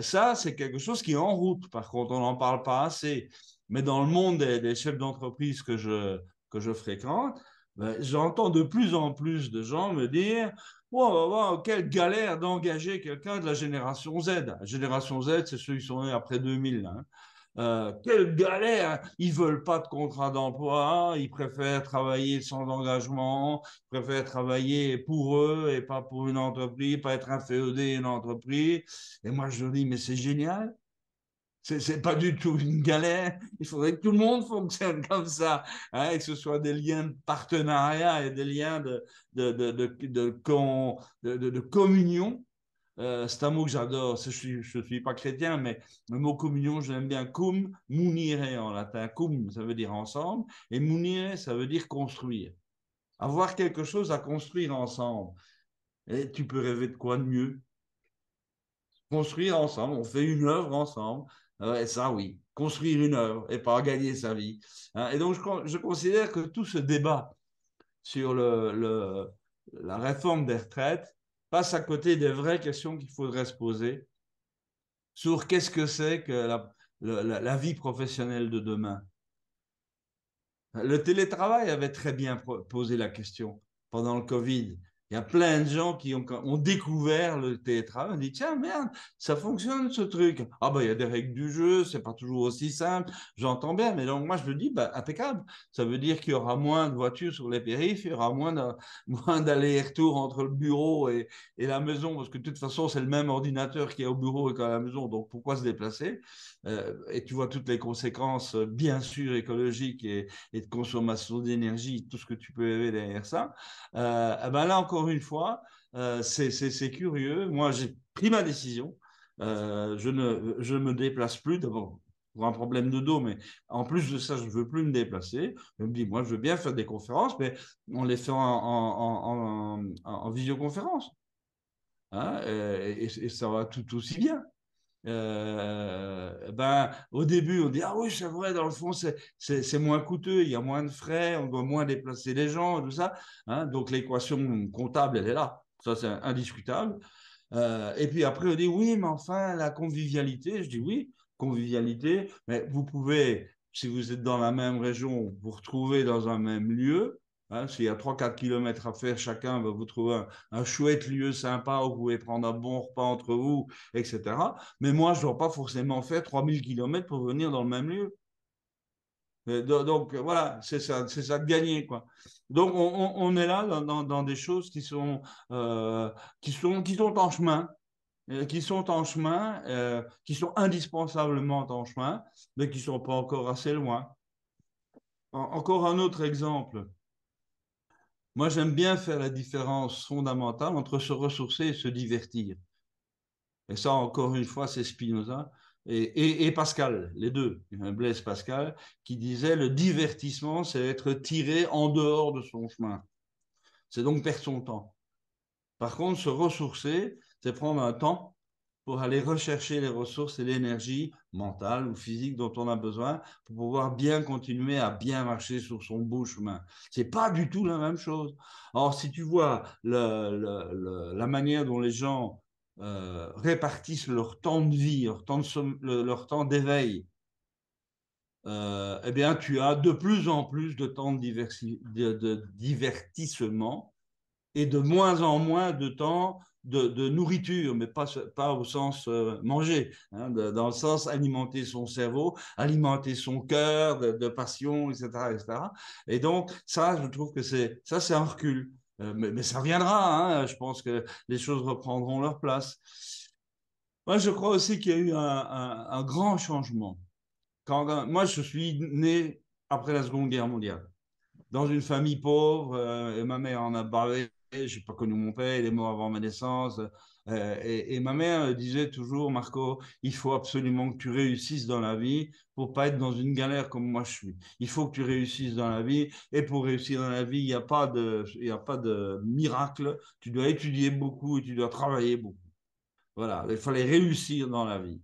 [SPEAKER 2] ça, c'est quelque chose qui est en route. Par contre, on n'en parle pas assez. Mais dans le monde des chefs d'entreprise que je fréquente, ben, j'entends de plus en plus de gens me dire wow, wow, quelle galère d'engager quelqu'un de la génération Z. La génération Z, c'est ceux qui sont nés après 2000. Hein. Quelle galère! Ils veulent pas de contrat d'emploi, ils préfèrent travailler sans engagement, ils préfèrent travailler pour eux et pas pour une entreprise, pas être un féodé une entreprise. Et moi, je dis, mais c'est génial. C'est pas du tout une galère. Il faudrait que tout le monde fonctionne comme ça, hein, et que ce soit des liens de partenariat et des liens de communion. C'est un mot que j'adore. Je suis pas chrétien, mais le mot communion, je l'aime bien. Cum munire en latin. Cum, ça veut dire ensemble, et munire, ça veut dire construire. Avoir quelque chose à construire ensemble. Et tu peux rêver de quoi de mieux? Construire ensemble, on fait une œuvre ensemble. Ouais, ça, oui. Construire une œuvre et pas gagner sa vie. Hein. Et donc, je considère que tout ce débat sur la réforme des retraites passe à côté des vraies questions qu'il faudrait se poser sur qu'est-ce que c'est que la vie professionnelle de demain. Le télétravail avait très bien posé la question pendant le Covid. Il y a plein de gens qui ont découvert le télétravail. On dit, tiens, merde, ça fonctionne ce truc. Ah, bah, il y a des règles du jeu, c'est pas toujours aussi simple. J'entends bien, mais donc, moi, je me dis, bah, impeccable. Ça veut dire qu'il y aura moins de voitures sur les périphes, il y aura moins d'allers-retours entre le bureau et la maison, parce que de toute façon, c'est le même ordinateur qui est au bureau et qu'à la maison. Donc, pourquoi se déplacer? Et tu vois toutes les conséquences, bien sûr, écologiques et de consommation d'énergie, tout ce que tu peux rêver derrière ça. Eh ben là, encore une fois, c'est curieux. Moi, j'ai pris ma décision. Je me déplace plus d'abord pour un problème de dos, mais en plus de ça, je ne veux plus me déplacer. Je me dis, moi, je veux bien faire des conférences, mais on les fait en visioconférence. Hein, et ça va tout aussi bien. Ben, au début, on dit, ah oui, c'est vrai, dans le fond, c'est moins coûteux, il y a moins de frais, on doit moins déplacer les gens, tout ça. Hein, donc, l'équation comptable, elle est là. Ça, c'est indiscutable. Et puis après, on dit, oui, mais enfin, la convivialité, je dis oui, convivialité, mais vous pouvez, si vous êtes dans la même région, vous retrouver dans un même lieu. Hein, s'il y a 3-4 kilomètres à faire chacun, ben, vous trouvez un chouette lieu sympa où vous pouvez prendre un bon repas entre vous, etc. Mais moi, je ne dois pas forcément faire 3000 kilomètres pour venir dans le même lieu. Donc, voilà, c'est ça de gagner, quoi. Donc on est là dans des choses qui sont en chemin, qui sont indispensablement en chemin, mais qui ne sont pas encore assez loin. Encore un autre exemple. Moi, j'aime bien faire la différence fondamentale entre se ressourcer et se divertir. Et ça, encore une fois, c'est Spinoza et Pascal, les deux, Blaise Pascal, qui disait le divertissement, c'est être tiré en dehors de son chemin. C'est donc perdre son temps. Par contre, se ressourcer, c'est prendre un temps pour aller rechercher les ressources et l'énergie mentale ou physique dont on a besoin pour pouvoir bien continuer à bien marcher sur son beau chemin. C'est pas du tout la même chose. Alors, si tu vois la manière dont les gens répartissent leur temps de vie, leur temps d'éveil, eh bien, tu as de plus en plus de temps de divertissement et de moins en moins de temps de nourriture, mais pas au sens manger, hein, dans le sens alimenter son cerveau, alimenter son cœur de passion, etc., etc. Et donc, ça, je trouve que c'est un recul. Mais ça viendra, hein, je pense que les choses reprendront leur place. Moi, je crois aussi qu'il y a eu un grand changement. Moi, je suis né après la Seconde Guerre mondiale dans une famille pauvre, et ma mère en a parlé, je n'ai pas connu mon père, il est mort avant ma naissance, et ma mère disait toujours, Marco, il faut absolument que tu réussisses dans la vie pour pas être dans une galère comme moi je suis. Il faut que tu réussisses dans la vie, et pour réussir dans la vie, il y a pas de miracle, tu dois étudier beaucoup et tu dois travailler beaucoup. Voilà, il fallait réussir dans la vie.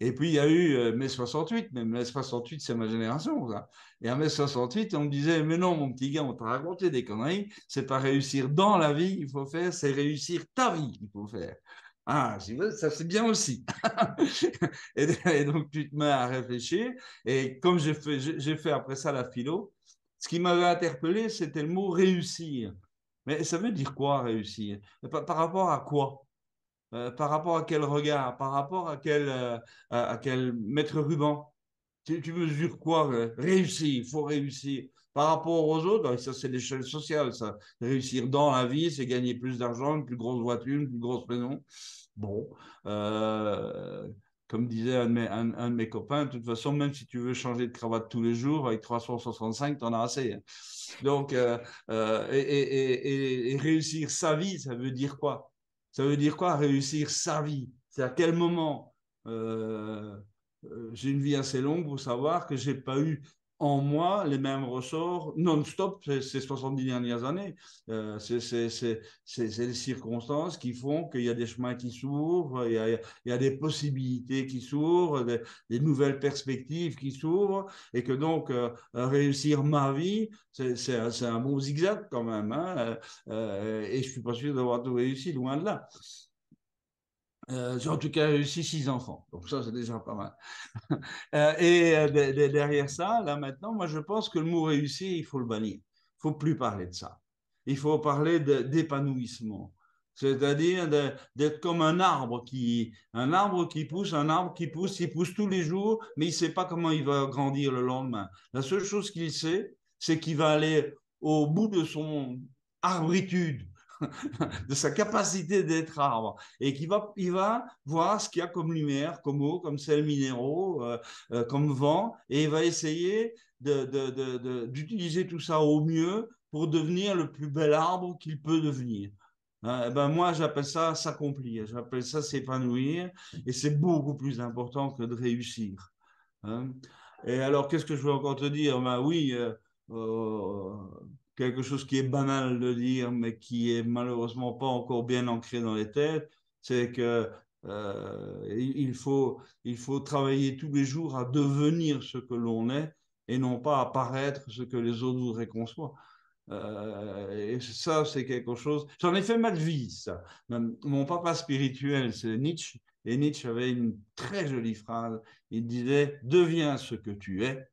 [SPEAKER 2] Et puis, il y a eu mai 68, mais mai 68, c'est ma génération, ça. Et en mai 68, on me disait, mais non, mon petit gars, on t'a raconté des conneries, c'est pas réussir dans la vie qu'il faut faire, c'est réussir ta vie qu'il faut faire. Ah, ça c'est bien aussi. Et donc, tu te mets à réfléchir. Et comme j'ai fait après ça la philo, ce qui m'avait interpellé, c'était le mot réussir. Mais ça veut dire quoi, réussir? Par rapport à quoi? Par rapport à quel regard? Par rapport à quel mètre ruban? Tu mesures quoi? Réussir, il faut réussir. Par rapport aux autres, ça c'est l'échelle sociale, ça. Réussir dans la vie, c'est gagner plus d'argent, une plus grosse voiture, une plus grosse maison. Bon, euh, comme disait un de mes copains, de toute façon, même si tu veux changer de cravate tous les jours, avec 365, tu en as assez, hein. Donc, et réussir sa vie, ça veut dire quoi? Ça veut dire quoi, réussir sa vie? C'est à quel moment j'ai une vie assez longue pour savoir que j'ai pas eu en moi les mêmes ressorts non-stop ces 70 dernières années. C'est les circonstances qui font qu'il y a des chemins qui s'ouvrent, il y a des possibilités qui s'ouvrent, des nouvelles perspectives qui s'ouvrent, et que donc réussir ma vie, c'est un bon zigzag quand même, hein, et je suis pas sûr d'avoir tout réussi, loin de là. J'ai en tout cas réussi 6 enfants, donc ça c'est déjà pas mal. Derrière ça, là maintenant, moi je pense que le mot réussir, il faut le bannir. Il ne faut plus parler de ça. Il faut parler d'épanouissement. C'est-à-dire d'être comme un arbre qui pousse, il pousse tous les jours, mais il ne sait pas comment il va grandir le lendemain. La seule chose qu'il sait, c'est qu'il va aller au bout de son arbritude, de sa capacité d'être arbre, et il va voir ce qu'il y a comme lumière, comme eau, comme sels minéraux, comme vent, et il va essayer d'utiliser tout ça au mieux pour devenir le plus bel arbre qu'il peut devenir. Ben moi, j'appelle ça s'accomplir, j'appelle ça s'épanouir, et c'est beaucoup plus important que de réussir, hein. Et alors, qu'est-ce que je veux encore te dire? Ben oui, euh, quelque chose qui est banal de dire, mais qui est malheureusement pas encore bien ancré dans les têtes, c'est que il faut travailler tous les jours à devenir ce que l'on est et non pas à paraître ce que les autres voudraient qu'on soit. Et ça, c'est quelque chose. J'en ai fait ma devise, ça. Mon papa spirituel, c'est Nietzsche. Et Nietzsche avait une très jolie phrase. Il disait, deviens ce que tu es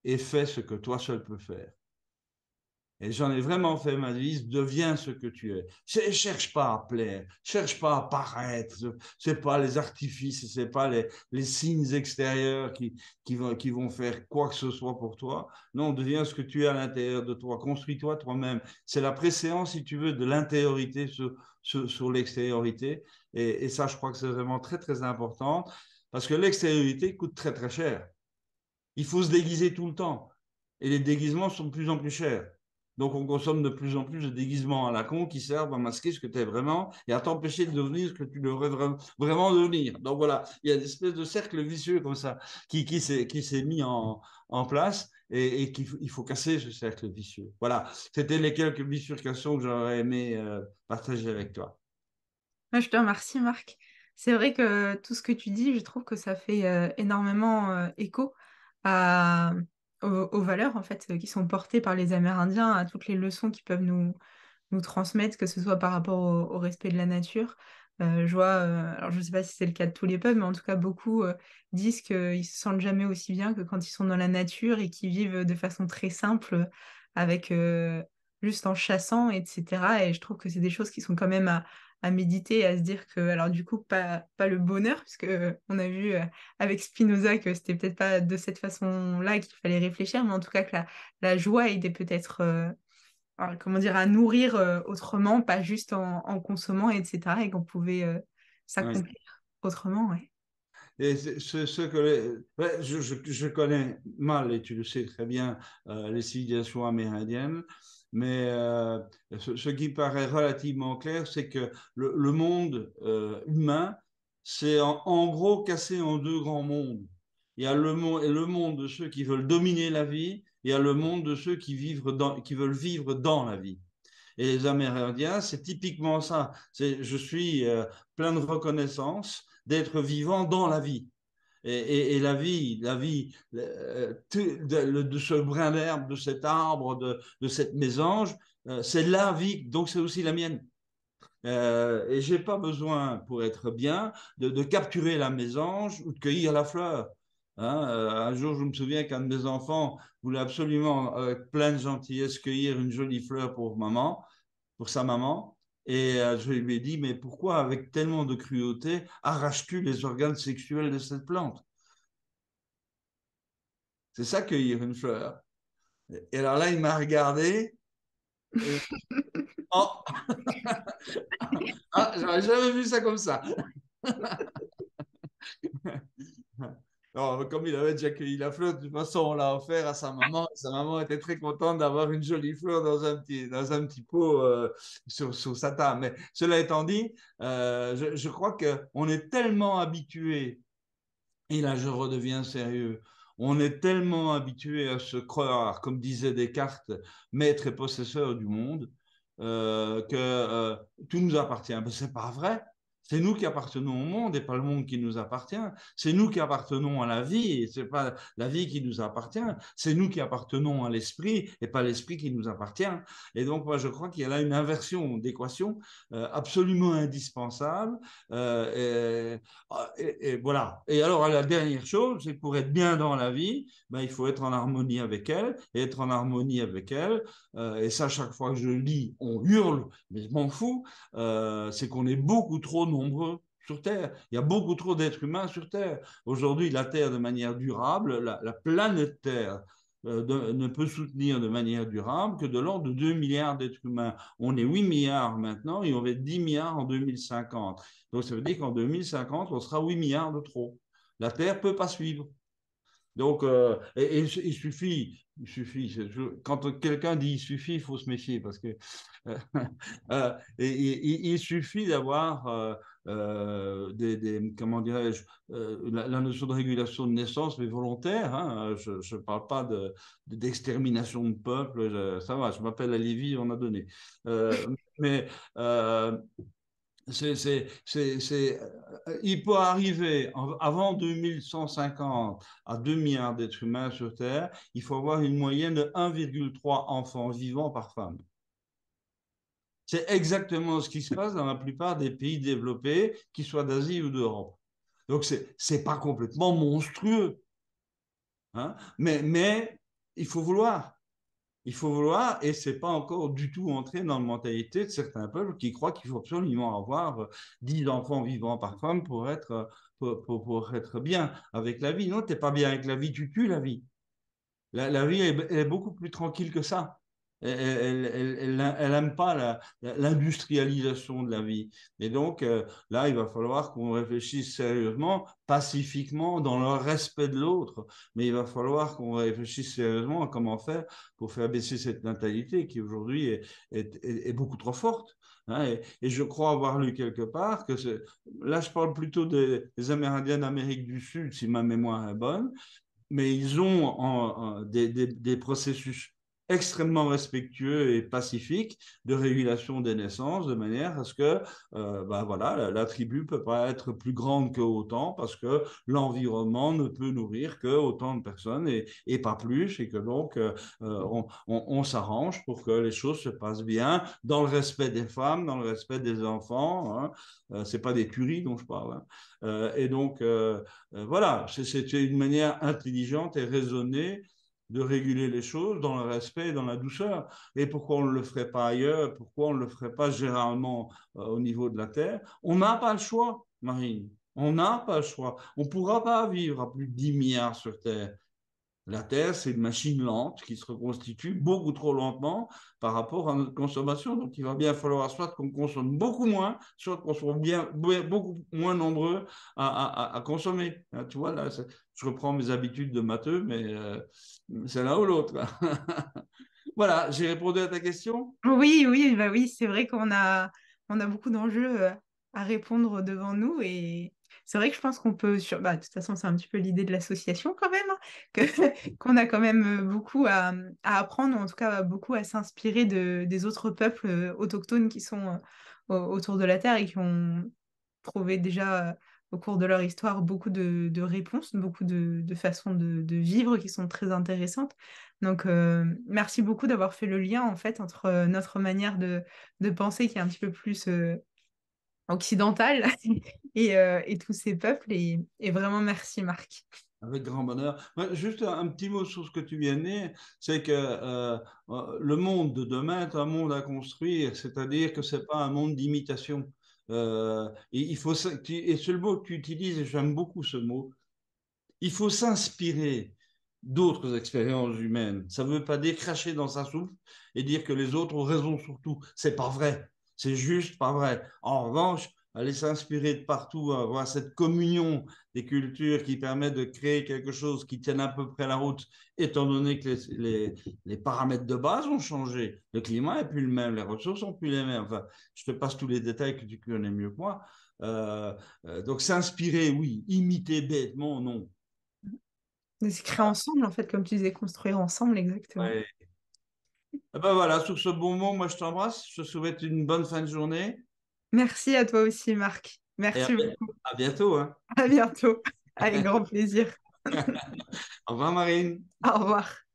[SPEAKER 2] et fais ce que toi seul peux faire. Et j'en ai vraiment fait ma devise, deviens ce que tu es. Cherche pas à plaire, cherche pas à paraître. C'est pas les artifices, c'est pas les signes extérieurs qui vont faire quoi que ce soit pour toi. Non, deviens ce que tu es à l'intérieur de toi. Construis-toi toi-même. C'est la préséance, si tu veux, de l'intériorité sur l'extériorité. Et ça, je crois que c'est vraiment très, très important parce que l'extériorité coûte très, très cher. Il faut se déguiser tout le temps. Et les déguisements sont de plus en plus chers. Donc, on consomme de plus en plus de déguisements à la con qui servent à masquer ce que tu es vraiment et à t'empêcher de devenir ce que tu devrais vraiment devenir. Donc, voilà, il y a une espèce de cercle vicieux comme ça qui s'est mis en place et il faut casser ce cercle vicieux. Voilà, c'était les quelques bifurcations que j'aurais aimé partager avec toi.
[SPEAKER 1] Moi, je te remercie, Marc. C'est vrai que tout ce que tu dis, je trouve que ça fait énormément écho à, aux valeurs en fait qui sont portées par les Amérindiens, à toutes les leçons qu'ils peuvent nous transmettre, que ce soit par rapport au respect de la nature. Je vois, alors je ne sais pas si c'est le cas de tous les peuples, mais en tout cas beaucoup disent qu'ils se sentent jamais aussi bien que quand ils sont dans la nature et qu'ils vivent de façon très simple, avec juste en chassant, etc. Et je trouve que c'est des choses qui sont quand même à méditer, à se dire que, alors du coup, pas le bonheur, puisque on a vu avec Spinoza que c'était peut-être pas de cette façon-là qu'il fallait réfléchir, mais en tout cas que la joie était peut-être comment dire, à nourrir autrement, pas juste en consommant, etc. Et qu'on pouvait
[SPEAKER 2] Oui.
[SPEAKER 1] s'accomplir autrement, ouais.
[SPEAKER 2] Et ce que ouais, je connais mal, et tu le sais très bien, les civilisations amérindiennes, mais ce qui paraît relativement clair, c'est que le monde humain, c'est en gros cassé en deux grands mondes. Il y a le monde de ceux qui veulent dominer la vie, il y a le monde de ceux qui veulent vivre dans la vie. Et les Amérindiens, c'est typiquement ça. Je suis plein de reconnaissance d'être vivant dans la vie. Et la vie de ce brin d'herbe, de cet arbre, de cette mésange, c'est la vie, donc c'est aussi la mienne. Et j'ai pas besoin, pour être bien, de capturer la mésange ou de cueillir la fleur. Hein, un jour, je me souviens qu'un de mes enfants voulait absolument, avec pleine gentillesse, cueillir une jolie fleur pour maman, pour sa maman. Et je lui ai dit, mais pourquoi, avec tellement de cruauté, arraches-tu les organes sexuels de cette plante? C'est ça, cueillir une fleur. Et alors là, il m'a regardé. Et... Oh, ah, j'aurais jamais vu ça comme ça. Alors, comme il avait déjà cueilli la fleur, de toute façon, on l'a offert à sa maman. Sa maman était très contente d'avoir une jolie fleur dans un petit pot sur sa table. Mais cela étant dit, je crois qu'on est tellement habitué, et là je redeviens sérieux, on est tellement habitué à se croire, comme disait Descartes, maître et possesseur du monde, que tout nous appartient. Mais ce n'est pas vrai. C'est nous qui appartenons au monde et pas le monde qui nous appartient. C'est nous qui appartenons à la vie et c'est pas la vie qui nous appartient. C'est nous qui appartenons à l'esprit et pas l'esprit qui nous appartient. Et donc, moi, je crois qu'il y a là une inversion d'équation absolument indispensable. Et voilà. Et alors, la dernière chose, c'est que pour être bien dans la vie, ben, il faut être en harmonie avec elle. Et être en harmonie avec elle, et ça, chaque fois que je le lis, on hurle, mais je m'en fous, c'est qu'on est beaucoup trop nombreux sur Terre. Il y a beaucoup trop d'êtres humains sur Terre. Aujourd'hui, la Terre, de manière durable, la planète Terre, ne peut soutenir de manière durable que de l'ordre de 2 milliards d'êtres humains. On est 8 milliards maintenant et on va être 10 milliards en 2050. Donc ça veut dire qu'en 2050, on sera 8 milliards de trop. La Terre ne peut pas suivre. Donc, il suffit. Quand quelqu'un dit il suffit, il faut se méfier parce que il suffit d'avoir comment dirais-je, la notion de régulation de naissance, mais volontaire. Hein, je ne parle pas d'extermination de peuple. Ça va, je m'appelle Lévy, on a donné. Mais il peut arriver avant 2150 à 2 milliards d'êtres humains sur Terre, il faut avoir une moyenne de 1,3 enfants vivants par femme. C'est exactement ce qui se passe dans la plupart des pays développés, qu'ils soient d'Asie ou d'Europe. Donc, ce n'est pas complètement monstrueux. Hein, mais il faut vouloir. Il faut vouloir, et c'est pas encore du tout entré dans la mentalité de certains peuples qui croient qu'il faut absolument avoir 10 enfants vivants par femme pour être bien avec la vie. Non, tu n'es pas bien avec la vie, tu tues la vie. La vie est beaucoup plus tranquille que ça. Elle n'aime pas l'industrialisation de la vie. Et donc, là, il va falloir qu'on réfléchisse sérieusement, pacifiquement, dans le respect de l'autre. Mais il va falloir qu'on réfléchisse sérieusement à comment faire pour faire baisser cette natalité qui aujourd'hui est beaucoup trop forte. Hein, et je crois avoir lu quelque part que là, je parle plutôt des Amérindiens d'Amérique du Sud, si ma mémoire est bonne, mais ils ont des processus extrêmement respectueux et pacifiques de régulation des naissances, de manière à ce que ben voilà, la tribu ne peut pas être plus grande que autant, parce que l'environnement ne peut nourrir que autant de personnes et pas plus, et que donc on s'arrange pour que les choses se passent bien, dans le respect des femmes, dans le respect des enfants. Hein. Ce n'est pas des tueries dont je parle. Hein. Et donc, voilà, c'est une manière intelligente et raisonnée de réguler les choses dans le respect et dans la douceur. Et pourquoi on ne le ferait pas ailleurs? Pourquoi on ne le ferait pas généralement au niveau de la Terre? On n'a pas le choix, Marine. On n'a pas le choix. On ne pourra pas vivre à plus de 10 milliards sur Terre. La Terre, c'est une machine lente qui se reconstitue beaucoup trop lentement par rapport à notre consommation. Donc, il va bien falloir soit qu'on consomme beaucoup moins, soit qu'on soit beaucoup moins nombreux à consommer. Tu vois, là, je reprends mes habitudes de matheux, mais c'est l'un ou l'autre. Voilà, j'ai répondu à ta question.
[SPEAKER 1] Oui, oui, bah oui, c'est vrai on a beaucoup d'enjeux à répondre devant nous et c'est vrai que je pense qu'on peut bah, de toute façon, c'est un petit peu l'idée de l'association quand même, hein, qu'on a quand même beaucoup à apprendre, ou en tout cas beaucoup à s'inspirer des autres peuples autochtones qui sont autour de la Terre et qui ont trouvé déjà au cours de leur histoire beaucoup de réponses, beaucoup de façons de vivre qui sont très intéressantes. Donc, merci beaucoup d'avoir fait le lien en fait entre notre manière de penser qui est un petit peu plus occidentale et tous ces peuples. Et vraiment, merci Marc.
[SPEAKER 2] Avec grand bonheur. Ouais, juste un petit mot sur ce que tu viens de dire, c'est que le monde de demain est un monde à construire, c'est-à-dire que c'est pas un monde d'imitation. Et il faut, et c'est le mot que tu utilises, et j'aime beaucoup ce mot, il faut s'inspirer d'autres expériences humaines. Ça ne veut pas dire cracher dans sa soupe et dire que les autres ont raison sur tout. C'est pas vrai. C'est juste pas vrai. En revanche, aller s'inspirer de partout, avoir cette communion des cultures qui permet de créer quelque chose qui tienne à peu près la route, étant donné que les paramètres de base ont changé. Le climat n'est plus le même, les ressources sont plus les mêmes. Enfin, je te passe tous les détails que tu connais mieux que moi. Donc s'inspirer, oui. Imiter bêtement, non.
[SPEAKER 1] De se créer ensemble, en fait, comme tu disais, construire ensemble, exactement.
[SPEAKER 2] Ouais. Eh ben voilà, sur ce bon mot, moi je t'embrasse. Je te souhaite une bonne fin de journée
[SPEAKER 1] Merci à toi aussi, Marc.
[SPEAKER 2] et
[SPEAKER 1] Merci beaucoup.
[SPEAKER 2] à bientôt, hein.
[SPEAKER 1] À bientôt. Avec grand plaisir.
[SPEAKER 2] Au revoir, Marine.
[SPEAKER 1] Au revoir.